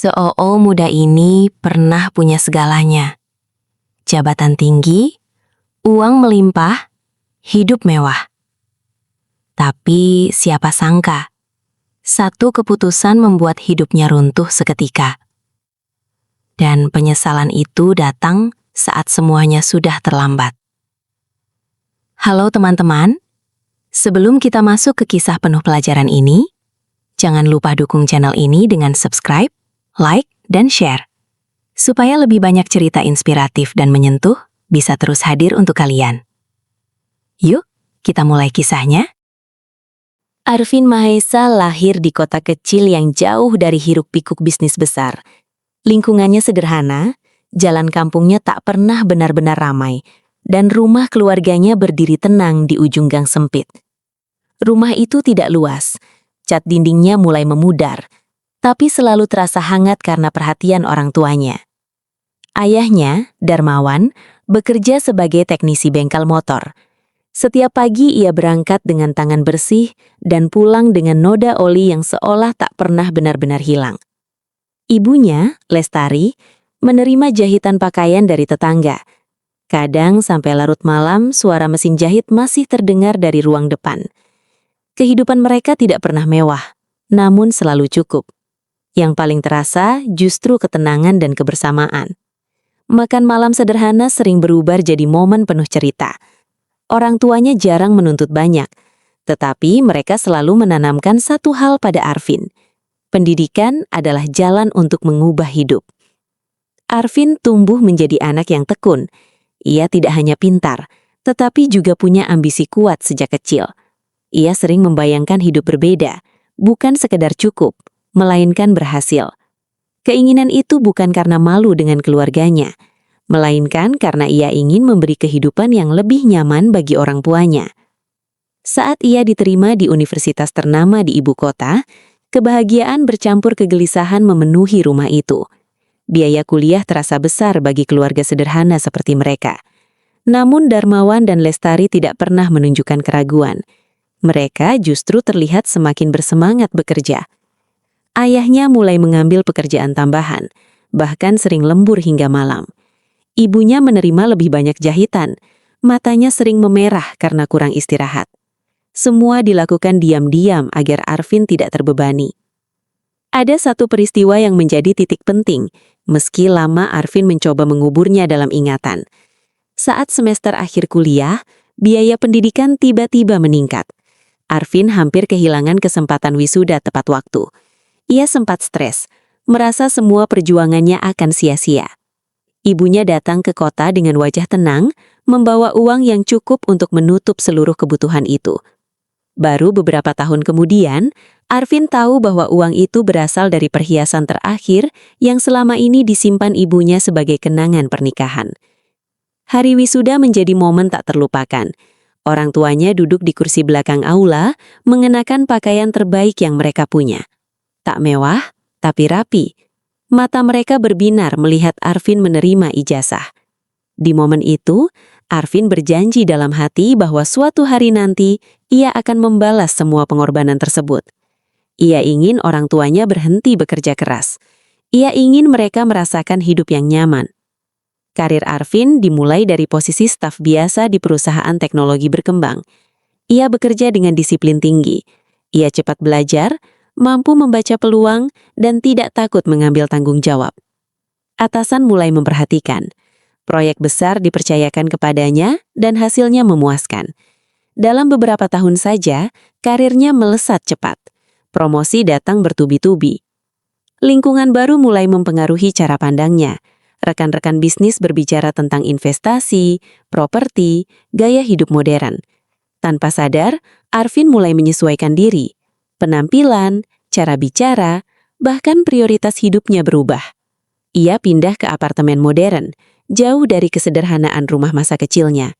CEO muda ini pernah punya segalanya. Jabatan tinggi, uang melimpah, hidup mewah. Tapi siapa sangka, satu keputusan membuat hidupnya runtuh seketika. Dan penyesalan itu datang saat semuanya sudah terlambat. Halo teman-teman, sebelum kita masuk ke kisah penuh pelajaran ini, jangan lupa dukung channel ini dengan subscribe, like, dan share. Supaya lebih banyak cerita inspiratif dan menyentuh bisa terus hadir untuk kalian. Yuk, kita mulai kisahnya. Arvin Mahesa lahir di kota kecil yang jauh dari hiruk-pikuk bisnis besar. Lingkungannya sederhana, jalan kampungnya tak pernah benar-benar ramai, dan rumah keluarganya berdiri tenang di ujung gang sempit. Rumah itu tidak luas, cat dindingnya mulai memudar, tapi selalu terasa hangat karena perhatian orang tuanya. Ayahnya, Darmawan, bekerja sebagai teknisi bengkel motor. Setiap pagi ia berangkat dengan tangan bersih dan pulang dengan noda oli yang seolah tak pernah benar-benar hilang. Ibunya, Lestari, menerima jahitan pakaian dari tetangga. Kadang sampai larut malam suara mesin jahit masih terdengar dari ruang depan. Kehidupan mereka tidak pernah mewah, namun selalu cukup. Yang paling terasa justru ketenangan dan kebersamaan. Makan malam sederhana sering berubah jadi momen penuh cerita. Orang tuanya jarang menuntut banyak, tetapi mereka selalu menanamkan satu hal pada Arvin. Pendidikan adalah jalan untuk mengubah hidup. Arvin tumbuh menjadi anak yang tekun. Ia tidak hanya pintar, tetapi juga punya ambisi kuat sejak kecil. Ia sering membayangkan hidup berbeda, bukan sekedar cukup, melainkan berhasil. Keinginan itu bukan karena malu dengan keluarganya, melainkan karena ia ingin memberi kehidupan yang lebih nyaman bagi orang tuanya. Saat ia diterima di universitas ternama di ibu kota, kebahagiaan bercampur kegelisahan memenuhi rumah itu. Biaya kuliah terasa besar bagi keluarga sederhana seperti mereka. Namun Darmawan dan Lestari tidak pernah menunjukkan keraguan. Mereka justru terlihat semakin bersemangat bekerja. Ayahnya mulai mengambil pekerjaan tambahan, bahkan sering lembur hingga malam. Ibunya menerima lebih banyak jahitan, matanya sering memerah karena kurang istirahat. Semua dilakukan diam-diam agar Arvin tidak terbebani. Ada satu peristiwa yang menjadi titik penting, meski lama Arvin mencoba menguburnya dalam ingatan. Saat semester akhir kuliah, biaya pendidikan tiba-tiba meningkat. Arvin hampir kehilangan kesempatan wisuda tepat waktu. Ia sempat stres, merasa semua perjuangannya akan sia-sia. Ibunya datang ke kota dengan wajah tenang, membawa uang yang cukup untuk menutup seluruh kebutuhan itu. Baru beberapa tahun kemudian, Arvin tahu bahwa uang itu berasal dari perhiasan terakhir yang selama ini disimpan ibunya sebagai kenangan pernikahan. Hari wisuda menjadi momen tak terlupakan. Orang tuanya duduk di kursi belakang aula, mengenakan pakaian terbaik yang mereka punya. Tak mewah, tapi rapi. Mata mereka berbinar melihat Arvin menerima ijazah. Di momen itu, Arvin berjanji dalam hati bahwa suatu hari nanti ia akan membalas semua pengorbanan tersebut. Ia ingin orang tuanya berhenti bekerja keras. Ia ingin mereka merasakan hidup yang nyaman. Karir Arvin dimulai dari posisi staf biasa di perusahaan teknologi berkembang. Ia bekerja dengan disiplin tinggi. Ia cepat belajar, mampu membaca peluang, dan tidak takut mengambil tanggung jawab. Atasan mulai memperhatikan. Proyek besar dipercayakan kepadanya dan hasilnya memuaskan. Dalam beberapa tahun saja, karirnya melesat cepat. Promosi datang bertubi-tubi. Lingkungan baru mulai mempengaruhi cara pandangnya. Rekan-rekan bisnis berbicara tentang investasi, properti, gaya hidup modern. Tanpa sadar, Arvin mulai menyesuaikan diri. Penampilan, cara bicara, bahkan prioritas hidupnya berubah. Ia pindah ke apartemen modern, jauh dari kesederhanaan rumah masa kecilnya.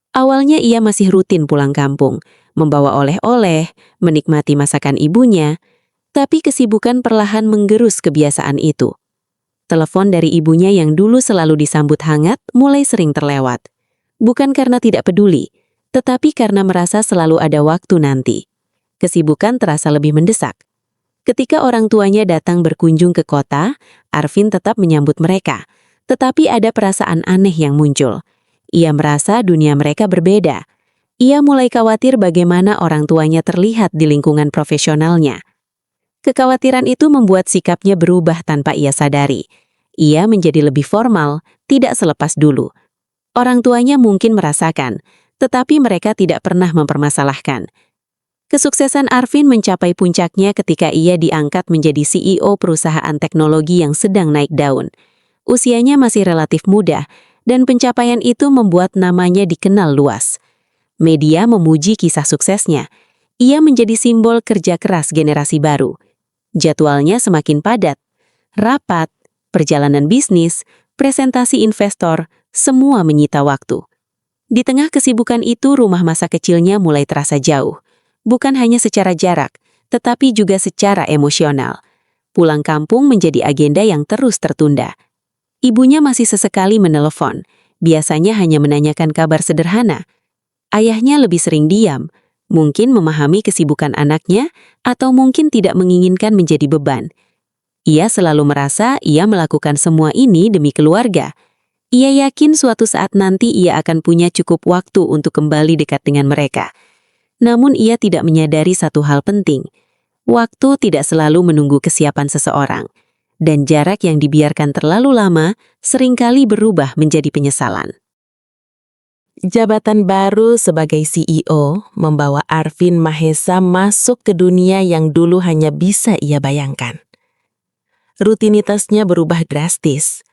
Awalnya ia masih rutin pulang kampung, membawa oleh-oleh, menikmati masakan ibunya, tapi kesibukan perlahan menggerus kebiasaan itu. Telepon dari ibunya yang dulu selalu disambut hangat mulai sering terlewat. Bukan karena tidak peduli, tetapi karena merasa selalu ada waktu nanti. Kesibukan terasa lebih mendesak. Ketika orang tuanya datang berkunjung ke kota, Arvin tetap menyambut mereka. Tetapi ada perasaan aneh yang muncul. Ia merasa dunia mereka berbeda. Ia mulai khawatir bagaimana orang tuanya terlihat di lingkungan profesionalnya. Kekhawatiran itu membuat sikapnya berubah tanpa ia sadari. Ia menjadi lebih formal, tidak selepas dulu. Orang tuanya mungkin merasakan, tetapi mereka tidak pernah mempermasalahkan. Kesuksesan Arvin mencapai puncaknya ketika ia diangkat menjadi CEO perusahaan teknologi yang sedang naik daun. Usianya masih relatif muda, dan pencapaian itu membuat namanya dikenal luas. Media memuji kisah suksesnya. Ia menjadi simbol kerja keras generasi baru. Jadwalnya semakin padat. Rapat, perjalanan bisnis, presentasi investor, semua menyita waktu. Di tengah kesibukan itu, rumah masa kecilnya mulai terasa jauh. Bukan hanya secara jarak, tetapi juga secara emosional. Pulang kampung menjadi agenda yang terus tertunda. Ibunya masih sesekali menelepon, biasanya hanya menanyakan kabar sederhana. Ayahnya lebih sering diam, mungkin memahami kesibukan anaknya atau mungkin tidak menginginkan menjadi beban. Ia selalu merasa ia melakukan semua ini demi keluarga. Ia yakin suatu saat nanti ia akan punya cukup waktu untuk kembali dekat dengan mereka. Namun ia tidak menyadari satu hal penting. Waktu tidak selalu menunggu kesiapan seseorang. Dan jarak yang dibiarkan terlalu lama seringkali berubah menjadi penyesalan. Jabatan baru sebagai CEO membawa Arvin Mahesa masuk ke dunia yang dulu hanya bisa ia bayangkan. Rutinitasnya berubah drastis.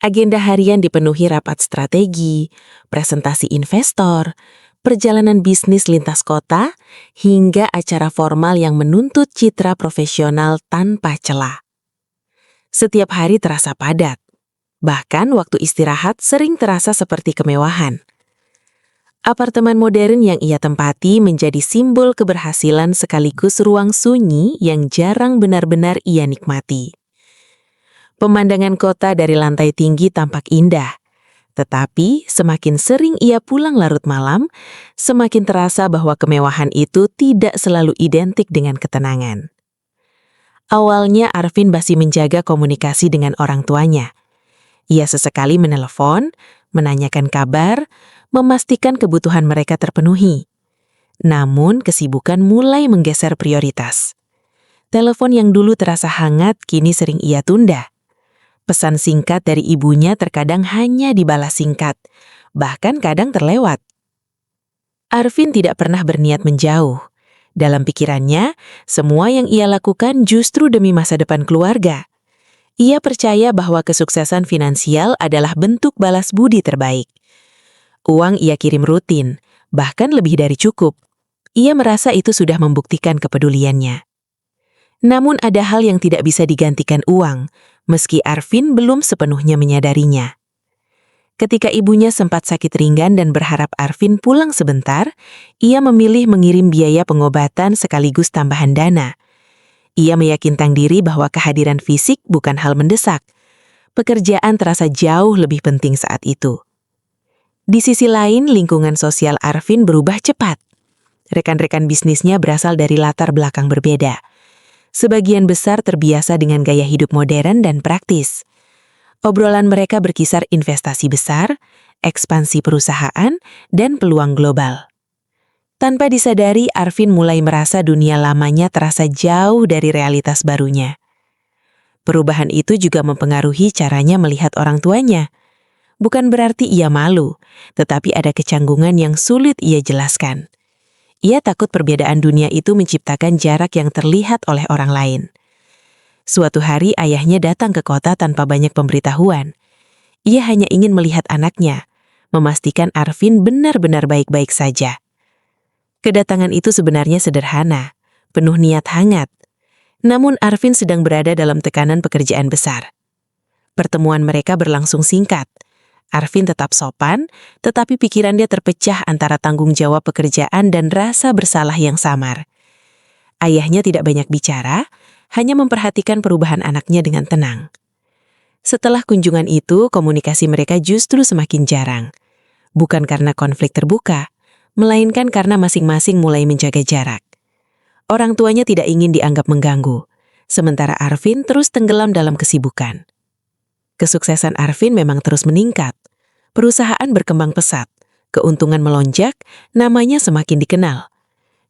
Agenda harian dipenuhi rapat strategi, presentasi investor, perjalanan bisnis lintas kota, hingga acara formal yang menuntut citra profesional tanpa celah. Setiap hari terasa padat. Bahkan waktu istirahat sering terasa seperti kemewahan. Apartemen modern yang ia tempati menjadi simbol keberhasilan sekaligus ruang sunyi yang jarang benar-benar ia nikmati. Pemandangan kota dari lantai tinggi tampak indah, tetapi semakin sering ia pulang larut malam, semakin terasa bahwa kemewahan itu tidak selalu identik dengan ketenangan. Awalnya Arvin masih menjaga komunikasi dengan orang tuanya. Ia sesekali menelepon, menanyakan kabar, memastikan kebutuhan mereka terpenuhi. Namun, kesibukan mulai menggeser prioritas. Telepon yang dulu terasa hangat kini sering ia tunda. Pesan singkat dari ibunya terkadang hanya dibalas singkat, bahkan kadang terlewat. Arvin tidak pernah berniat menjauh. Dalam pikirannya, semua yang ia lakukan justru demi masa depan keluarga. Ia percaya bahwa kesuksesan finansial adalah bentuk balas budi terbaik. Uang ia kirim rutin, bahkan lebih dari cukup. Ia merasa itu sudah membuktikan kepeduliannya. Namun ada hal yang tidak bisa digantikan uang, meski Arvin belum sepenuhnya menyadarinya. Ketika ibunya sempat sakit ringan dan berharap Arvin pulang sebentar, ia memilih mengirim biaya pengobatan sekaligus tambahan dana. Ia meyakinkan diri bahwa kehadiran fisik bukan hal mendesak. Pekerjaan terasa jauh lebih penting saat itu. Di sisi lain, lingkungan sosial Arvin berubah cepat. Rekan-rekan bisnisnya berasal dari latar belakang berbeda. Sebagian besar terbiasa dengan gaya hidup modern dan praktis. Obrolan mereka berkisar investasi besar, ekspansi perusahaan, dan peluang global. Tanpa disadari, Arvin mulai merasa dunia lamanya terasa jauh dari realitas barunya. Perubahan itu juga mempengaruhi caranya melihat orang tuanya. Bukan berarti ia malu, tetapi ada kecanggungan yang sulit ia jelaskan. Ia takut perbedaan dunia itu menciptakan jarak yang terlihat oleh orang lain. Suatu hari ayahnya datang ke kota tanpa banyak pemberitahuan. Ia hanya ingin melihat anaknya, memastikan Arvin benar-benar baik-baik saja. Kedatangan itu sebenarnya sederhana, penuh niat hangat. Namun Arvin sedang berada dalam tekanan pekerjaan besar. Pertemuan mereka berlangsung singkat. Arvin tetap sopan, tetapi pikiran dia terpecah antara tanggung jawab pekerjaan dan rasa bersalah yang samar. Ayahnya tidak banyak bicara, hanya memperhatikan perubahan anaknya dengan tenang. Setelah kunjungan itu, komunikasi mereka justru semakin jarang. Bukan karena konflik terbuka, melainkan karena masing-masing mulai menjaga jarak. Orang tuanya tidak ingin dianggap mengganggu, Sementara Arvin terus tenggelam dalam kesibukan. Kesuksesan Arvin memang terus meningkat. Perusahaan berkembang pesat, keuntungan melonjak, namanya semakin dikenal.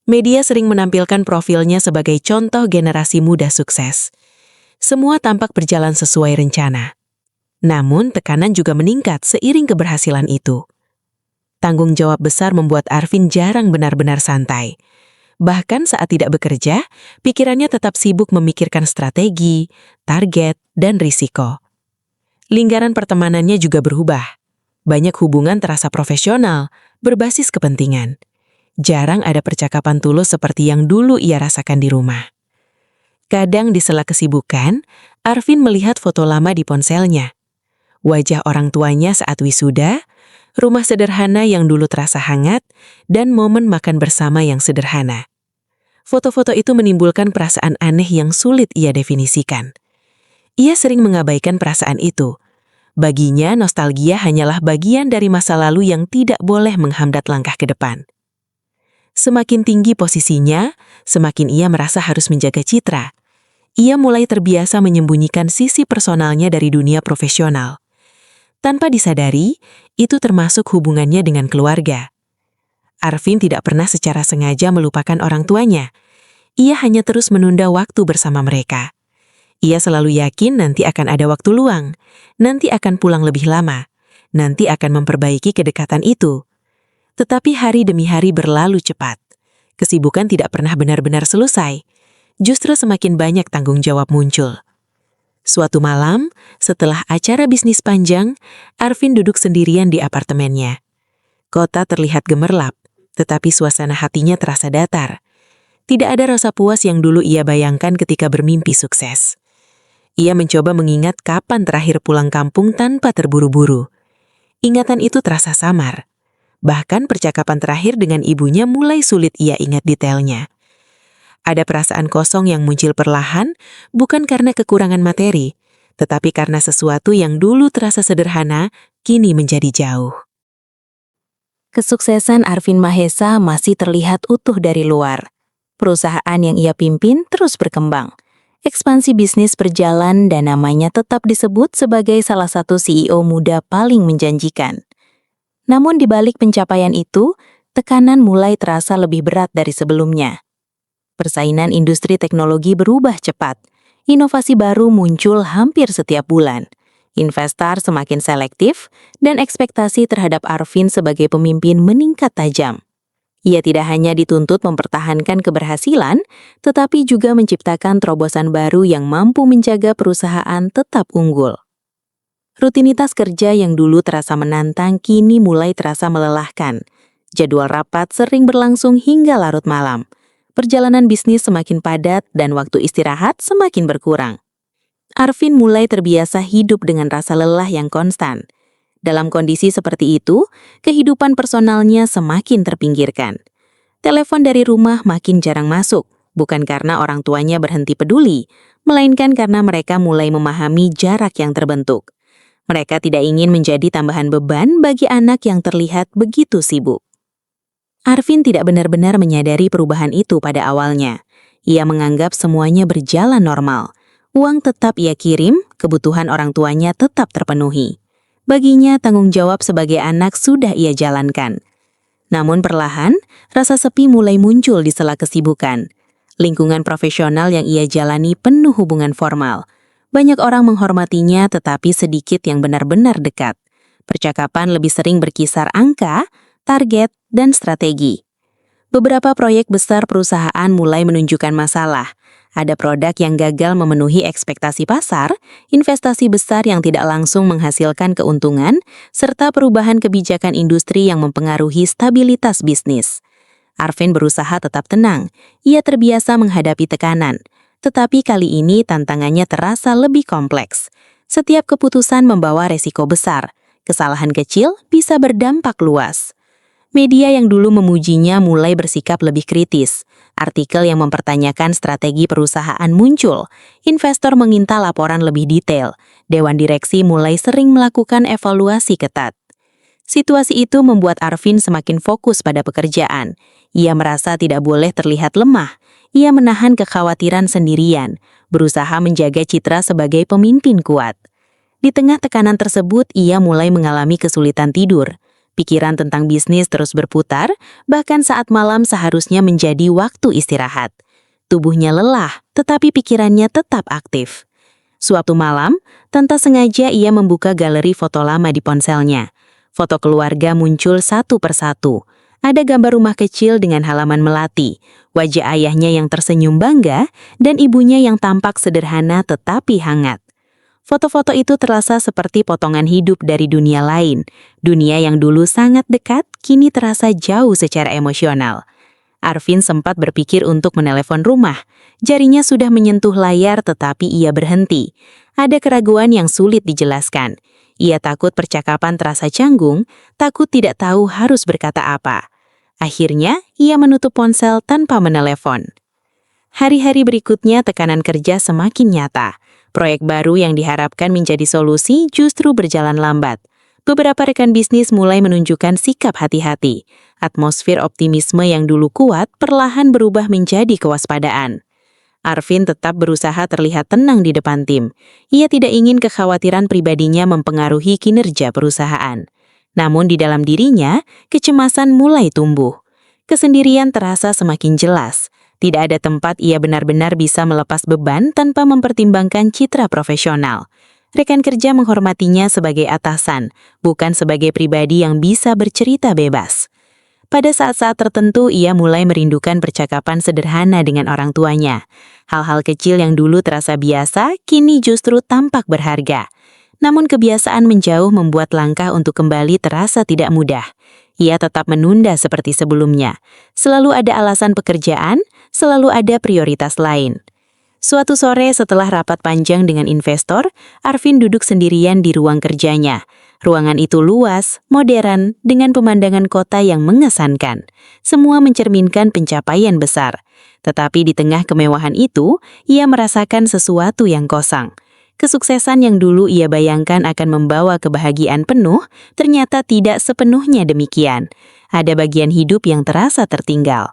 Media sering menampilkan profilnya sebagai contoh generasi muda sukses. Semua tampak berjalan sesuai rencana. Namun, tekanan juga meningkat seiring keberhasilan itu. Tanggung jawab besar membuat Arvin jarang benar-benar santai. Bahkan saat tidak bekerja, pikirannya tetap sibuk memikirkan strategi, target, dan risiko. Lingkaran pertemanannya juga berubah. Banyak hubungan terasa profesional, berbasis kepentingan. Jarang ada percakapan tulus seperti yang dulu ia rasakan di rumah. Kadang di sela kesibukan, Arvin melihat foto lama di ponselnya. Wajah orang tuanya saat wisuda, rumah sederhana yang dulu terasa hangat, dan momen makan bersama yang sederhana. Foto-foto itu menimbulkan perasaan aneh yang sulit ia definisikan. Ia sering mengabaikan perasaan itu. Baginya, nostalgia hanyalah bagian dari masa lalu yang tidak boleh menghambat langkah ke depan. Semakin tinggi posisinya, semakin ia merasa harus menjaga citra. Ia mulai terbiasa menyembunyikan sisi personalnya dari dunia profesional. Tanpa disadari, itu termasuk hubungannya dengan keluarga. Arvin tidak pernah secara sengaja melupakan orang tuanya. Ia hanya terus menunda waktu bersama mereka. Ia selalu yakin nanti akan ada waktu luang, nanti akan pulang lebih lama, nanti akan memperbaiki kedekatan itu. Tetapi hari demi hari berlalu cepat. Kesibukan tidak pernah benar-benar selesai. Justru semakin banyak tanggung jawab muncul. Suatu malam, setelah acara bisnis panjang, Arvin duduk sendirian di apartemennya. Kota terlihat gemerlap, tetapi suasana hatinya terasa datar. Tidak ada rasa puas yang dulu ia bayangkan ketika bermimpi sukses. Ia mencoba mengingat kapan terakhir pulang kampung tanpa terburu-buru. Ingatan itu terasa samar. Bahkan percakapan terakhir dengan ibunya mulai sulit ia ingat detailnya. Ada perasaan kosong yang muncul perlahan, bukan karena kekurangan materi, tetapi karena sesuatu yang dulu terasa sederhana, kini menjadi jauh. Kesuksesan Arvin Mahesa masih terlihat utuh dari luar. Perusahaan yang ia pimpin terus berkembang. Ekspansi bisnis berjalan dan namanya tetap disebut sebagai salah satu CEO muda paling menjanjikan. Namun di balik pencapaian itu, tekanan mulai terasa lebih berat dari sebelumnya. Persaingan industri teknologi berubah cepat. Inovasi baru muncul hampir setiap bulan. Investor semakin selektif dan ekspektasi terhadap Arvin sebagai pemimpin meningkat tajam. Ia tidak hanya dituntut mempertahankan keberhasilan, tetapi juga menciptakan terobosan baru yang mampu menjaga perusahaan tetap unggul. Rutinitas kerja yang dulu terasa menantang kini mulai terasa melelahkan. Jadwal rapat sering berlangsung hingga larut malam. Perjalanan bisnis semakin padat dan waktu istirahat semakin berkurang. Arvin mulai terbiasa hidup dengan rasa lelah yang konstan. Dalam kondisi seperti itu, kehidupan personalnya semakin terpinggirkan. Telepon dari rumah makin jarang masuk, bukan karena orang tuanya berhenti peduli, melainkan karena mereka mulai memahami jarak yang terbentuk. Mereka tidak ingin menjadi tambahan beban bagi anak yang terlihat begitu sibuk. Arvin tidak benar-benar menyadari perubahan itu pada awalnya. Ia menganggap semuanya berjalan normal. Uang tetap ia kirim, kebutuhan orang tuanya tetap terpenuhi. Baginya, tanggung jawab sebagai anak sudah ia jalankan. Namun perlahan, rasa sepi mulai muncul di sela kesibukan. Lingkungan profesional yang ia jalani penuh hubungan formal. Banyak orang menghormatinya tetapi sedikit yang benar-benar dekat. Percakapan lebih sering berkisar angka, target, dan strategi. Beberapa proyek besar perusahaan mulai menunjukkan masalah. Ada produk yang gagal memenuhi ekspektasi pasar, investasi besar yang tidak langsung menghasilkan keuntungan, serta perubahan kebijakan industri yang mempengaruhi stabilitas bisnis. Arvin berusaha tetap tenang. Ia terbiasa menghadapi tekanan. Tetapi kali ini tantangannya terasa lebih kompleks. Setiap keputusan membawa resiko besar. Kesalahan kecil bisa berdampak luas. Media yang dulu memujinya mulai bersikap lebih kritis. Artikel yang mempertanyakan strategi perusahaan muncul. Investor meminta laporan lebih detail. Dewan direksi mulai sering melakukan evaluasi ketat. Situasi itu membuat Arvin semakin fokus pada pekerjaan. Ia merasa tidak boleh terlihat lemah. ia menahan kekhawatiran sendirian, berusaha menjaga citra sebagai pemimpin kuat. Di tengah tekanan tersebut, ia mulai mengalami kesulitan tidur. Pikiran tentang bisnis terus berputar, bahkan saat malam seharusnya menjadi waktu istirahat. Tubuhnya lelah, tetapi pikirannya tetap aktif. Suatu malam, tanpa sengaja ia membuka galeri foto lama di ponselnya. Foto keluarga muncul satu persatu. Ada gambar rumah kecil dengan halaman melati, wajah ayahnya yang tersenyum bangga, dan ibunya yang tampak sederhana tetapi hangat. Foto-foto itu terasa seperti potongan hidup dari dunia lain. Dunia yang dulu sangat dekat, kini terasa jauh secara emosional. Arvin sempat berpikir untuk menelepon rumah. Jarinya sudah menyentuh layar tetapi ia berhenti. Ada keraguan yang sulit dijelaskan. Ia takut percakapan terasa canggung, takut tidak tahu harus berkata apa. Akhirnya, ia menutup ponsel tanpa menelepon. Hari-hari berikutnya tekanan kerja semakin nyata. Proyek baru yang diharapkan menjadi solusi justru berjalan lambat. Beberapa rekan bisnis mulai menunjukkan sikap hati-hati. Atmosfer optimisme yang dulu kuat perlahan berubah menjadi kewaspadaan. Arvin tetap berusaha terlihat tenang di depan tim. Ia tidak ingin kekhawatiran pribadinya mempengaruhi kinerja perusahaan. Namun di dalam dirinya, kecemasan mulai tumbuh. Kesendirian terasa semakin jelas. Tidak ada tempat ia benar-benar bisa melepas beban tanpa mempertimbangkan citra profesional. Rekan kerja menghormatinya sebagai atasan, bukan sebagai pribadi yang bisa bercerita bebas. Pada saat-saat tertentu, ia mulai merindukan percakapan sederhana dengan orang tuanya. Hal-hal kecil yang dulu terasa biasa, kini justru tampak berharga. Namun kebiasaan menjauh membuat langkah untuk kembali terasa tidak mudah. Ia tetap menunda seperti sebelumnya. Selalu ada alasan pekerjaan, selalu ada prioritas lain. Suatu sore setelah rapat panjang dengan investor, Arvin duduk sendirian di ruang kerjanya. Ruangan itu luas, modern, dengan pemandangan kota yang mengesankan. Semua mencerminkan pencapaian besar. Tetapi di tengah kemewahan itu, ia merasakan sesuatu yang kosong. Kesuksesan yang dulu ia bayangkan akan membawa kebahagiaan penuh, ternyata tidak sepenuhnya demikian. Ada bagian hidup yang terasa tertinggal.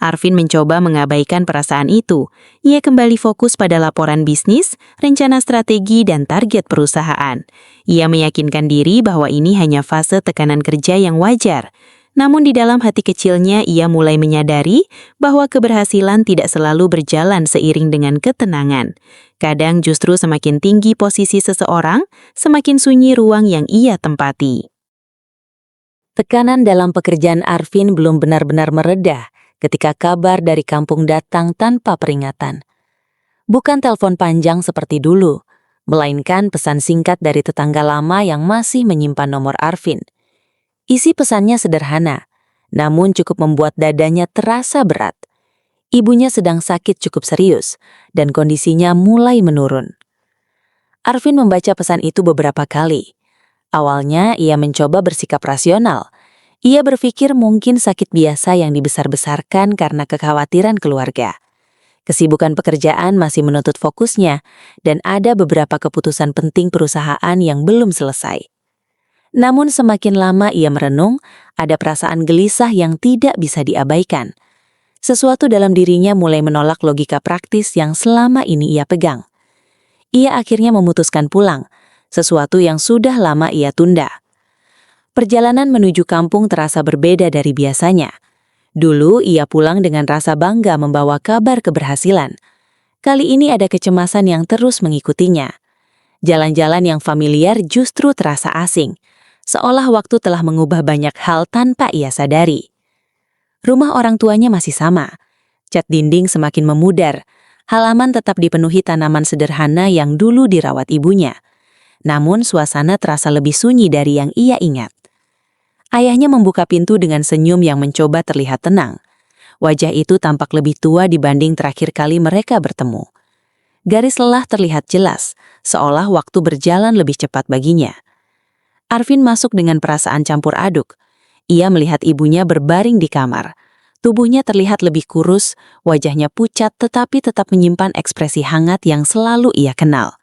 Arvin mencoba mengabaikan perasaan itu. Ia kembali fokus pada laporan bisnis, rencana strategi, dan target perusahaan. Ia meyakinkan diri bahwa ini hanya fase tekanan kerja yang wajar. Namun di dalam hati kecilnya ia mulai menyadari bahwa keberhasilan tidak selalu berjalan seiring dengan ketenangan. Kadang justru semakin tinggi posisi seseorang, semakin sunyi ruang yang ia tempati. Tekanan dalam pekerjaan Arvin belum benar-benar mereda ketika kabar dari kampung datang tanpa peringatan. Bukan telepon panjang seperti dulu, melainkan pesan singkat dari tetangga lama yang masih menyimpan nomor Arvin. Isi pesannya sederhana, namun cukup membuat dadanya terasa berat. Ibunya sedang sakit cukup serius, dan kondisinya mulai menurun. Arvin membaca pesan itu beberapa kali. Awalnya ia mencoba bersikap rasional. Ia berpikir mungkin sakit biasa yang dibesar-besarkan karena kekhawatiran keluarga. Kesibukan pekerjaan masih menuntut fokusnya, dan ada beberapa keputusan penting perusahaan yang belum selesai. Namun semakin lama ia merenung, ada perasaan gelisah yang tidak bisa diabaikan. Sesuatu dalam dirinya mulai menolak logika praktis yang selama ini ia pegang. Ia akhirnya memutuskan pulang, sesuatu yang sudah lama ia tunda. Perjalanan menuju kampung terasa berbeda dari biasanya. Dulu ia pulang dengan rasa bangga membawa kabar keberhasilan. Kali ini ada kecemasan yang terus mengikutinya. Jalan-jalan yang familiar justru terasa asing, seolah waktu telah mengubah banyak hal tanpa ia sadari. Rumah orang tuanya masih sama. Cat dinding semakin memudar. Halaman tetap dipenuhi tanaman sederhana yang dulu dirawat ibunya. Namun suasana terasa lebih sunyi dari yang ia ingat. Ayahnya membuka pintu dengan senyum yang mencoba terlihat tenang. Wajah itu tampak lebih tua dibanding terakhir kali mereka bertemu. Garis lelah terlihat jelas, seolah waktu berjalan lebih cepat baginya. Arvin masuk dengan perasaan campur aduk. Ia melihat ibunya berbaring di kamar. Tubuhnya terlihat lebih kurus, wajahnya pucat tetapi tetap menyimpan ekspresi hangat yang selalu ia kenal.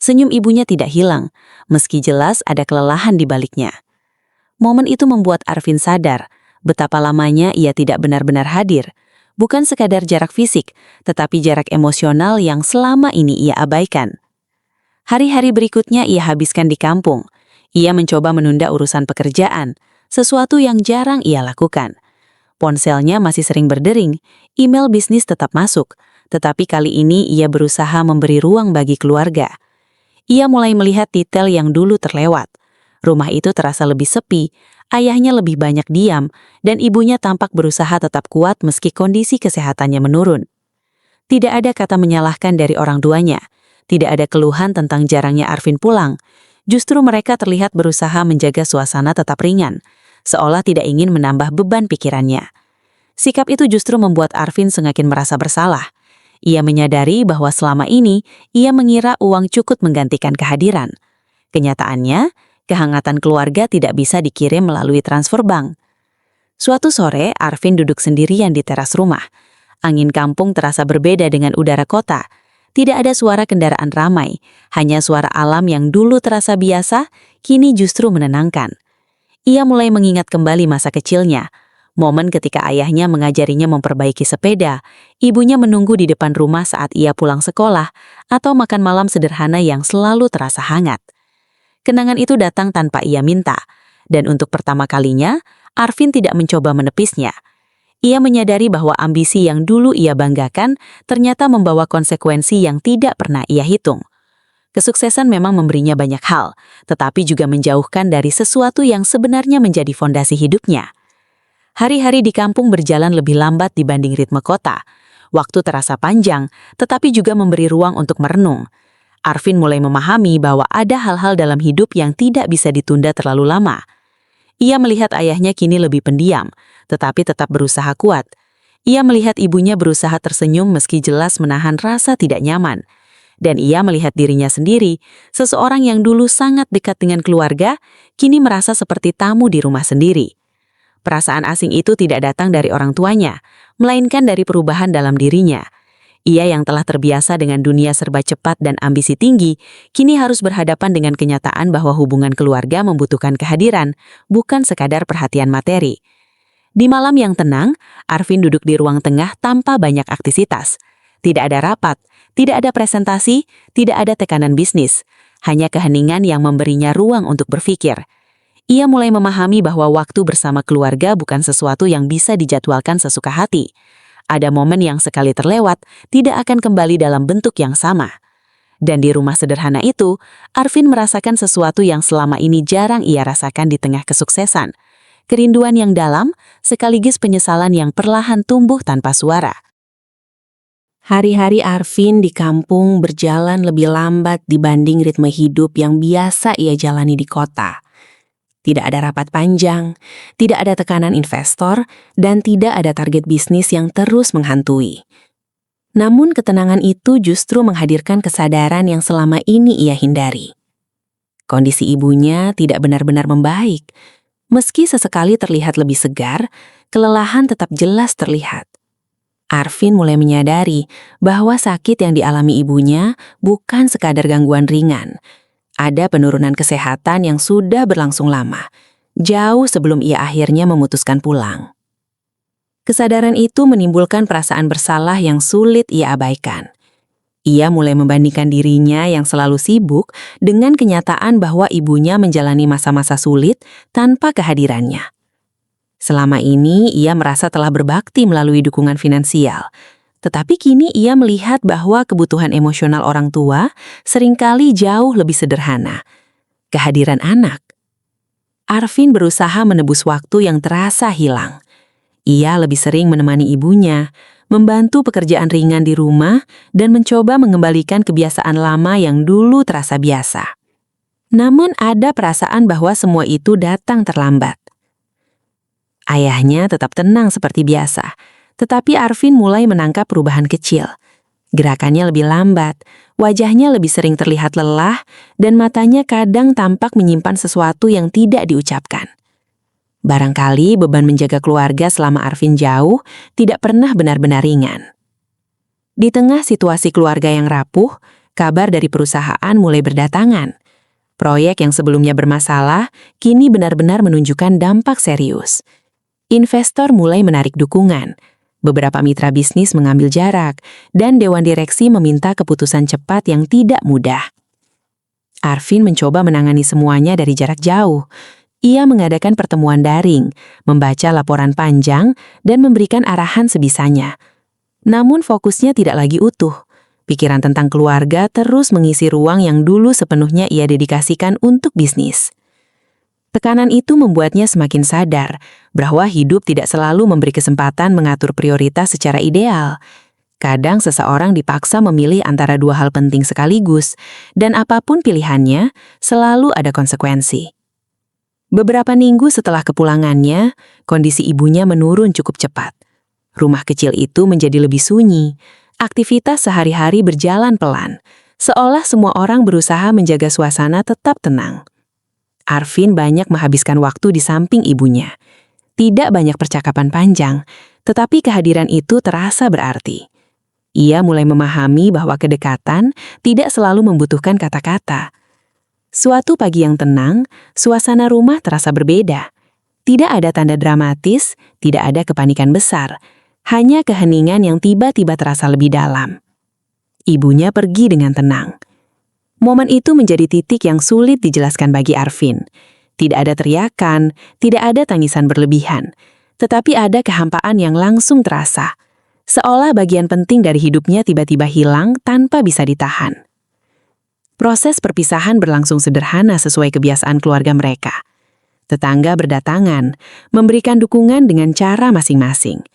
Senyum ibunya tidak hilang, meski jelas ada kelelahan di baliknya. Momen itu membuat Arvin sadar betapa lamanya ia tidak benar-benar hadir, Bukan sekadar jarak fisik, tetapi jarak emosional yang selama ini ia abaikan. Hari-hari berikutnya ia habiskan di kampung. Ia mencoba menunda urusan pekerjaan, sesuatu yang jarang ia lakukan. Ponselnya masih sering berdering, email bisnis tetap masuk, tetapi kali ini ia berusaha memberi ruang bagi keluarga. Ia mulai melihat detail yang dulu terlewat. Rumah itu terasa lebih sepi, ayahnya lebih banyak diam, dan ibunya tampak berusaha tetap kuat meski kondisi kesehatannya menurun. Tidak ada kata menyalahkan dari orang tuanya. Tidak ada keluhan tentang jarangnya Arvin pulang. Justru mereka terlihat berusaha menjaga suasana tetap ringan, seolah tidak ingin menambah beban pikirannya. Sikap itu justru membuat Arvin semakin merasa bersalah. Ia menyadari bahwa selama ini ia mengira uang cukup menggantikan kehadiran. Kenyataannya, kehangatan keluarga tidak bisa dikirim melalui transfer bank. Suatu sore, Arvin duduk sendirian di teras rumah. Angin kampung terasa berbeda dengan udara kota. Tidak ada suara kendaraan ramai, hanya suara alam yang dulu terasa biasa, kini justru menenangkan. Ia mulai mengingat kembali masa kecilnya, momen ketika ayahnya mengajarinya memperbaiki sepeda, ibunya menunggu di depan rumah saat ia pulang sekolah, atau makan malam sederhana yang selalu terasa hangat. Kenangan itu datang tanpa ia minta, dan untuk pertama kalinya, Arvin tidak mencoba menepisnya. Ia menyadari bahwa ambisi yang dulu ia banggakan ternyata membawa konsekuensi yang tidak pernah ia hitung. Kesuksesan memang memberinya banyak hal, tetapi juga menjauhkan dari sesuatu yang sebenarnya menjadi fondasi hidupnya. Hari-hari di kampung berjalan lebih lambat dibanding ritme kota. Waktu terasa panjang, tetapi juga memberi ruang untuk merenung. Arvin mulai memahami bahwa ada hal-hal dalam hidup yang tidak bisa ditunda terlalu lama. Ia melihat ayahnya kini lebih pendiam, tetapi tetap berusaha kuat. Ia melihat ibunya berusaha tersenyum meski jelas menahan rasa tidak nyaman. Dan ia melihat dirinya sendiri, seseorang yang dulu sangat dekat dengan keluarga, kini merasa seperti tamu di rumah sendiri. Perasaan asing itu tidak datang dari orang tuanya, melainkan dari perubahan dalam dirinya. Ia yang telah terbiasa dengan dunia serba cepat dan ambisi tinggi, kini harus berhadapan dengan kenyataan bahwa hubungan keluarga membutuhkan kehadiran, bukan sekadar perhatian materi. Di malam yang tenang, Arvin duduk di ruang tengah tanpa banyak aktivitas. Tidak ada rapat, tidak ada presentasi, tidak ada tekanan bisnis, hanya keheningan yang memberinya ruang untuk berpikir. Ia mulai memahami bahwa waktu bersama keluarga bukan sesuatu yang bisa dijadwalkan sesuka hati. Ada momen yang sekali terlewat, tidak akan kembali dalam bentuk yang sama. Dan di rumah sederhana itu, Arvin merasakan sesuatu yang selama ini jarang ia rasakan di tengah kesuksesan. Kerinduan yang dalam, sekaligus penyesalan yang perlahan tumbuh tanpa suara. Hari-hari Arvin di kampung berjalan lebih lambat dibanding ritme hidup yang biasa ia jalani di kota. Tidak ada rapat panjang, tidak ada tekanan investor, dan tidak ada target bisnis yang terus menghantui. Namun ketenangan itu justru menghadirkan kesadaran yang selama ini ia hindari. Kondisi ibunya tidak benar-benar membaik. Meski sesekali terlihat lebih segar, kelelahan tetap jelas terlihat. Arvin mulai menyadari bahwa sakit yang dialami ibunya bukan sekadar gangguan ringan. Ada penurunan kesehatan yang sudah berlangsung lama, jauh sebelum ia akhirnya memutuskan pulang. Kesadaran itu menimbulkan perasaan bersalah yang sulit ia abaikan. Ia mulai membandingkan dirinya yang selalu sibuk dengan kenyataan bahwa ibunya menjalani masa-masa sulit tanpa kehadirannya. Selama ini ia merasa telah berbakti melalui dukungan finansial, tetapi kini ia melihat bahwa kebutuhan emosional orang tua seringkali jauh lebih sederhana. Kehadiran anak. Arvin berusaha menebus waktu yang terasa hilang. Ia lebih sering menemani ibunya, membantu pekerjaan ringan di rumah, dan mencoba mengembalikan kebiasaan lama yang dulu terasa biasa. Namun ada perasaan bahwa semua itu datang terlambat. Ayahnya tetap tenang seperti biasa, tetapi Arvin mulai menangkap perubahan kecil. Gerakannya lebih lambat, wajahnya lebih sering terlihat lelah, dan matanya kadang tampak menyimpan sesuatu yang tidak diucapkan. Barangkali beban menjaga keluarga selama Arvin jauh tidak pernah benar-benar ringan. Di tengah situasi keluarga yang rapuh, kabar dari perusahaan mulai berdatangan. Proyek yang sebelumnya bermasalah, kini benar-benar menunjukkan dampak serius. Investor mulai menarik dukungan. Beberapa mitra bisnis mengambil jarak, dan dewan direksi meminta keputusan cepat yang tidak mudah. Arvin mencoba menangani semuanya dari jarak jauh. Ia mengadakan pertemuan daring, membaca laporan panjang, dan memberikan arahan sebisanya. Namun fokusnya tidak lagi utuh. Pikiran tentang keluarga terus mengisi ruang yang dulu sepenuhnya ia dedikasikan untuk bisnis. Tekanan itu membuatnya semakin sadar bahwa hidup tidak selalu memberi kesempatan mengatur prioritas secara ideal. Kadang seseorang dipaksa memilih antara dua hal penting sekaligus, dan apapun pilihannya, selalu ada konsekuensi. Beberapa minggu setelah kepulangannya, kondisi ibunya menurun cukup cepat. Rumah kecil itu menjadi lebih sunyi. Aktivitas sehari-hari berjalan pelan, seolah semua orang berusaha menjaga suasana tetap tenang. Arvin banyak menghabiskan waktu di samping ibunya. Tidak banyak percakapan panjang, tetapi kehadiran itu terasa berarti. Ia mulai memahami bahwa kedekatan tidak selalu membutuhkan kata-kata. Suatu pagi yang tenang, suasana rumah terasa berbeda. Tidak ada tanda dramatis, tidak ada kepanikan besar, hanya keheningan yang tiba-tiba terasa lebih dalam. Ibunya pergi dengan tenang. Momen itu menjadi titik yang sulit dijelaskan bagi Arvin. Tidak ada teriakan, tidak ada tangisan berlebihan, tetapi ada kehampaan yang langsung terasa. Seolah bagian penting dari hidupnya tiba-tiba hilang tanpa bisa ditahan. Proses perpisahan berlangsung sederhana sesuai kebiasaan keluarga mereka. Tetangga berdatangan, memberikan dukungan dengan cara masing-masing.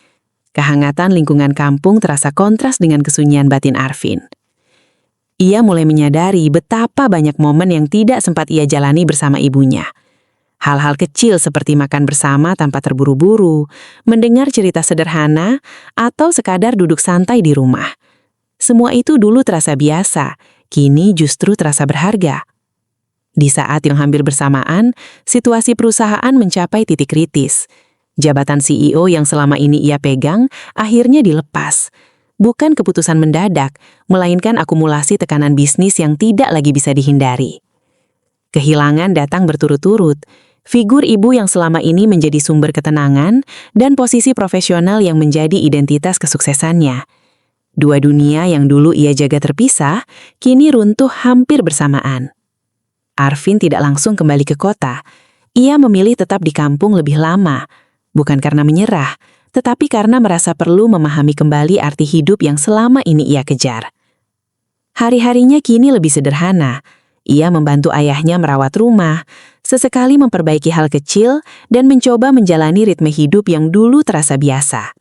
Kehangatan lingkungan kampung terasa kontras dengan kesunyian batin Arvin. Ia mulai menyadari betapa banyak momen yang tidak sempat ia jalani bersama ibunya. Hal-hal kecil seperti makan bersama tanpa terburu-buru, mendengar cerita sederhana, atau sekadar duduk santai di rumah. Semua itu dulu terasa biasa, kini justru terasa berharga. Di saat yang hampir bersamaan, situasi perusahaan mencapai titik kritis. Jabatan CEO yang selama ini ia pegang akhirnya dilepas. Bukan keputusan mendadak, melainkan akumulasi tekanan bisnis yang tidak lagi bisa dihindari. Kehilangan datang berturut-turut. Figur ibu yang selama ini menjadi sumber ketenangan dan posisi profesional yang menjadi identitas kesuksesannya. Dua dunia yang dulu ia jaga terpisah, kini runtuh hampir bersamaan. Arvin tidak langsung kembali ke kota. Ia memilih tetap di kampung lebih lama, bukan karena menyerah, tetapi karena merasa perlu memahami kembali arti hidup yang selama ini ia kejar. Hari-harinya kini lebih sederhana. Ia membantu ayahnya merawat rumah, sesekali memperbaiki hal kecil, dan mencoba menjalani ritme hidup yang dulu terasa biasa.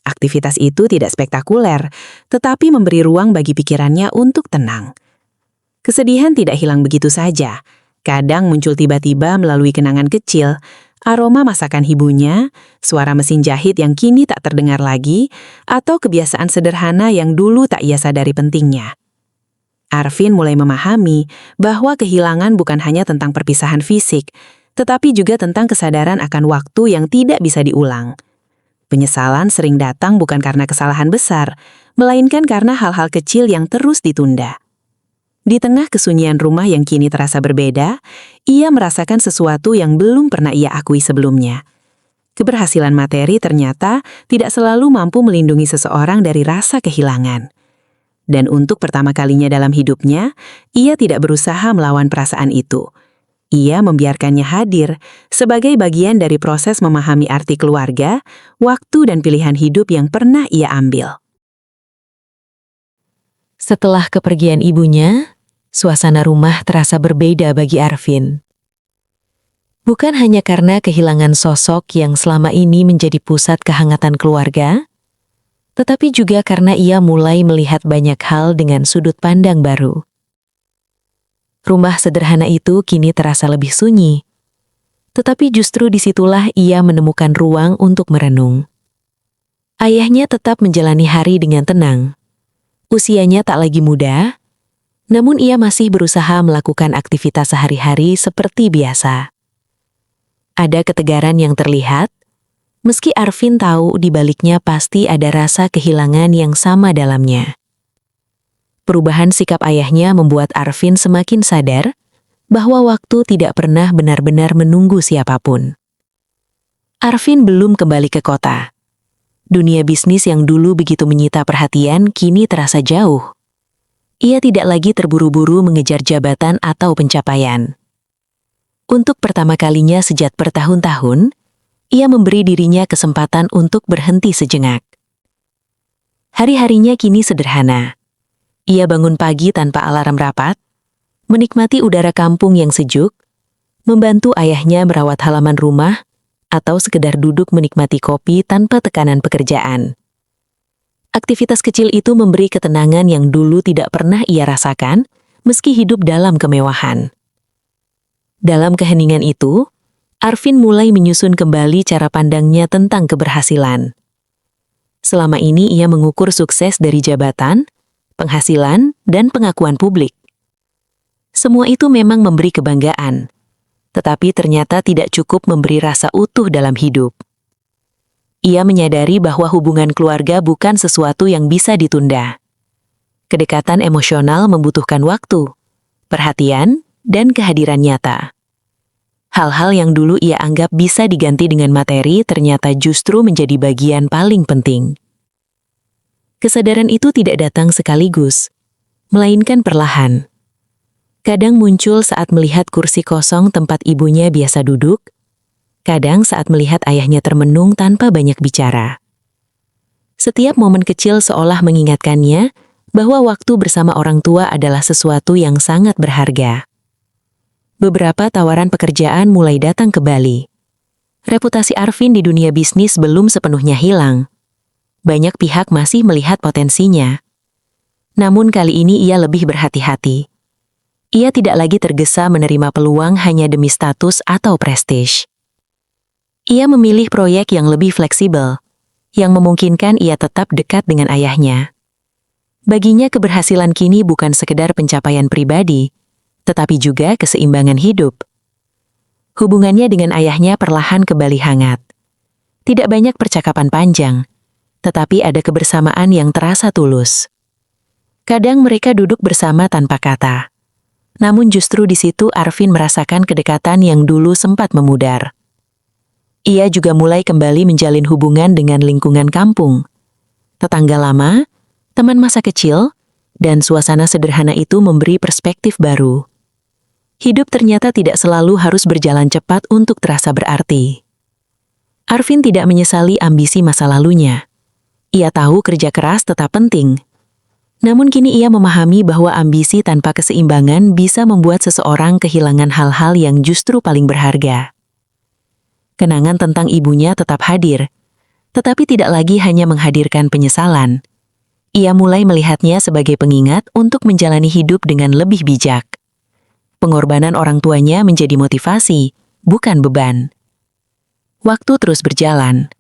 Aktivitas itu tidak spektakuler, tetapi memberi ruang bagi pikirannya untuk tenang. Kesedihan tidak hilang begitu saja. Kadang muncul tiba-tiba melalui kenangan kecil, aroma masakan ibunya, suara mesin jahit yang kini tak terdengar lagi, atau kebiasaan sederhana yang dulu tak ia sadari pentingnya. Arvin mulai memahami bahwa kehilangan bukan hanya tentang perpisahan fisik, tetapi juga tentang kesadaran akan waktu yang tidak bisa diulang. Penyesalan sering datang bukan karena kesalahan besar, melainkan karena hal-hal kecil yang terus ditunda. Di tengah kesunyian rumah yang kini terasa berbeda, ia merasakan sesuatu yang belum pernah ia akui sebelumnya. Keberhasilan materi ternyata tidak selalu mampu melindungi seseorang dari rasa kehilangan. Dan untuk pertama kalinya dalam hidupnya, ia tidak berusaha melawan perasaan itu. Ia membiarkannya hadir sebagai bagian dari proses memahami arti keluarga, waktu dan pilihan hidup yang pernah ia ambil. Setelah kepergian ibunya, suasana rumah terasa berbeda bagi Arvin. Bukan hanya karena kehilangan sosok yang selama ini menjadi pusat kehangatan keluarga, tetapi juga karena ia mulai melihat banyak hal dengan sudut pandang baru. Rumah sederhana itu kini terasa lebih sunyi, tetapi justru disitulah ia menemukan ruang untuk merenung. Ayahnya tetap menjalani hari dengan tenang. Usianya tak lagi muda, namun ia masih berusaha melakukan aktivitas sehari-hari seperti biasa. Ada ketegaran yang terlihat, meski Arvin tahu di baliknya pasti ada rasa kehilangan yang sama dalamnya. Perubahan sikap ayahnya membuat Arvin semakin sadar bahwa waktu tidak pernah benar-benar menunggu siapapun. Arvin belum kembali ke kota. Dunia bisnis yang dulu begitu menyita perhatian kini terasa jauh. Ia tidak lagi terburu-buru mengejar jabatan atau pencapaian. Untuk pertama kalinya sejak bertahun-tahun, ia memberi dirinya kesempatan untuk berhenti sejenak. Hari-harinya kini sederhana. Ia bangun pagi tanpa alarm rapat, menikmati udara kampung yang sejuk, membantu ayahnya merawat halaman rumah, atau sekedar duduk menikmati kopi tanpa tekanan pekerjaan. Aktivitas kecil itu memberi ketenangan yang dulu tidak pernah ia rasakan, meski hidup dalam kemewahan. Dalam keheningan itu, Arvin mulai menyusun kembali cara pandangnya tentang keberhasilan. Selama ini ia mengukur sukses dari jabatan, penghasilan, dan pengakuan publik. Semua itu memang memberi kebanggaan, tetapi ternyata tidak cukup memberi rasa utuh dalam hidup. Ia menyadari bahwa hubungan keluarga bukan sesuatu yang bisa ditunda. Kedekatan emosional membutuhkan waktu, perhatian, dan kehadiran nyata. Hal-hal yang dulu ia anggap bisa diganti dengan materi ternyata justru menjadi bagian paling penting. Kesadaran itu tidak datang sekaligus, melainkan perlahan. Kadang muncul saat melihat kursi kosong tempat ibunya biasa duduk, kadang saat melihat ayahnya termenung tanpa banyak bicara. Setiap momen kecil seolah mengingatkannya bahwa waktu bersama orang tua adalah sesuatu yang sangat berharga. Beberapa tawaran pekerjaan mulai datang kembali. Reputasi Arvin di dunia bisnis belum sepenuhnya hilang. Banyak pihak masih melihat potensinya. Namun kali ini ia lebih berhati-hati. Ia tidak lagi tergesa menerima peluang hanya demi status atau prestis. Ia memilih proyek yang lebih fleksibel, yang memungkinkan ia tetap dekat dengan ayahnya. Baginya keberhasilan kini bukan sekedar pencapaian pribadi, tetapi juga keseimbangan hidup. Hubungannya dengan ayahnya perlahan kembali hangat. Tidak banyak percakapan panjang, tetapi ada kebersamaan yang terasa tulus. Kadang mereka duduk bersama tanpa kata. Namun justru di situ Arvin merasakan kedekatan yang dulu sempat memudar. Ia juga mulai kembali menjalin hubungan dengan lingkungan kampung. Tetangga lama, teman masa kecil, dan suasana sederhana itu memberi perspektif baru. Hidup ternyata tidak selalu harus berjalan cepat untuk terasa berarti. Arvin tidak menyesali ambisi masa lalunya. Ia tahu kerja keras tetap penting. Namun kini ia memahami bahwa ambisi tanpa keseimbangan bisa membuat seseorang kehilangan hal-hal yang justru paling berharga. Kenangan tentang ibunya tetap hadir, tetapi tidak lagi hanya menghadirkan penyesalan. Ia mulai melihatnya sebagai pengingat untuk menjalani hidup dengan lebih bijak. Pengorbanan orang tuanya menjadi motivasi, bukan beban. Waktu terus berjalan.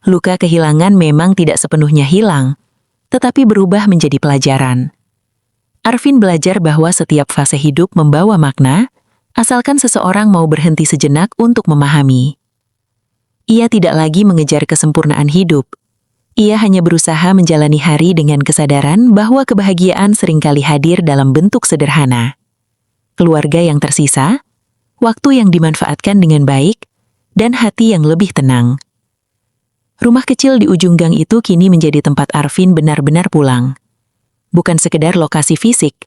Luka kehilangan memang tidak sepenuhnya hilang, tetapi berubah menjadi pelajaran. Arvin belajar bahwa setiap fase hidup membawa makna, asalkan seseorang mau berhenti sejenak untuk memahami. Ia tidak lagi mengejar kesempurnaan hidup. Ia hanya berusaha menjalani hari dengan kesadaran bahwa kebahagiaan seringkali hadir dalam bentuk sederhana. Keluarga yang tersisa, waktu yang dimanfaatkan dengan baik, dan hati yang lebih tenang. Rumah kecil di ujung gang itu kini menjadi tempat Arvin benar-benar pulang. Bukan sekedar lokasi fisik,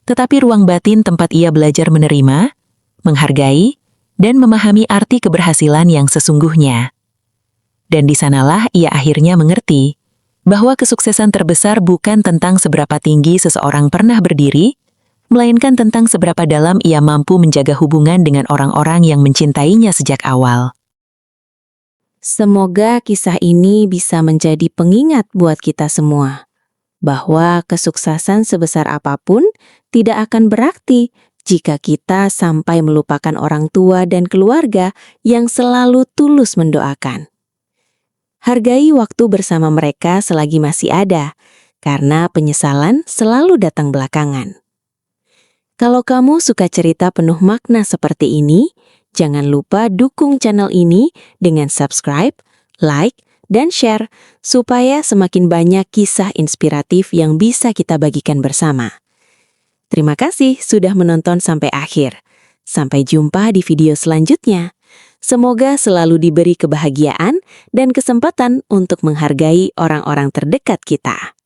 tetapi ruang batin tempat ia belajar menerima, menghargai, dan memahami arti keberhasilan yang sesungguhnya. Dan di sanalah ia akhirnya mengerti bahwa kesuksesan terbesar bukan tentang seberapa tinggi seseorang pernah berdiri, melainkan tentang seberapa dalam ia mampu menjaga hubungan dengan orang-orang yang mencintainya sejak awal. Semoga kisah ini bisa menjadi pengingat buat kita semua, bahwa kesuksesan sebesar apapun tidak akan berarti jika kita sampai melupakan orang tua dan keluarga yang selalu tulus mendoakan. Hargai waktu bersama mereka selagi masih ada, karena penyesalan selalu datang belakangan. Kalau kamu suka cerita penuh makna seperti ini, jangan lupa dukung channel ini dengan subscribe, like, dan share, supaya semakin banyak kisah inspiratif yang bisa kita bagikan bersama. Terima kasih sudah menonton sampai akhir. Sampai jumpa di video selanjutnya. Semoga selalu diberi kebahagiaan dan kesempatan untuk menghargai orang-orang terdekat kita.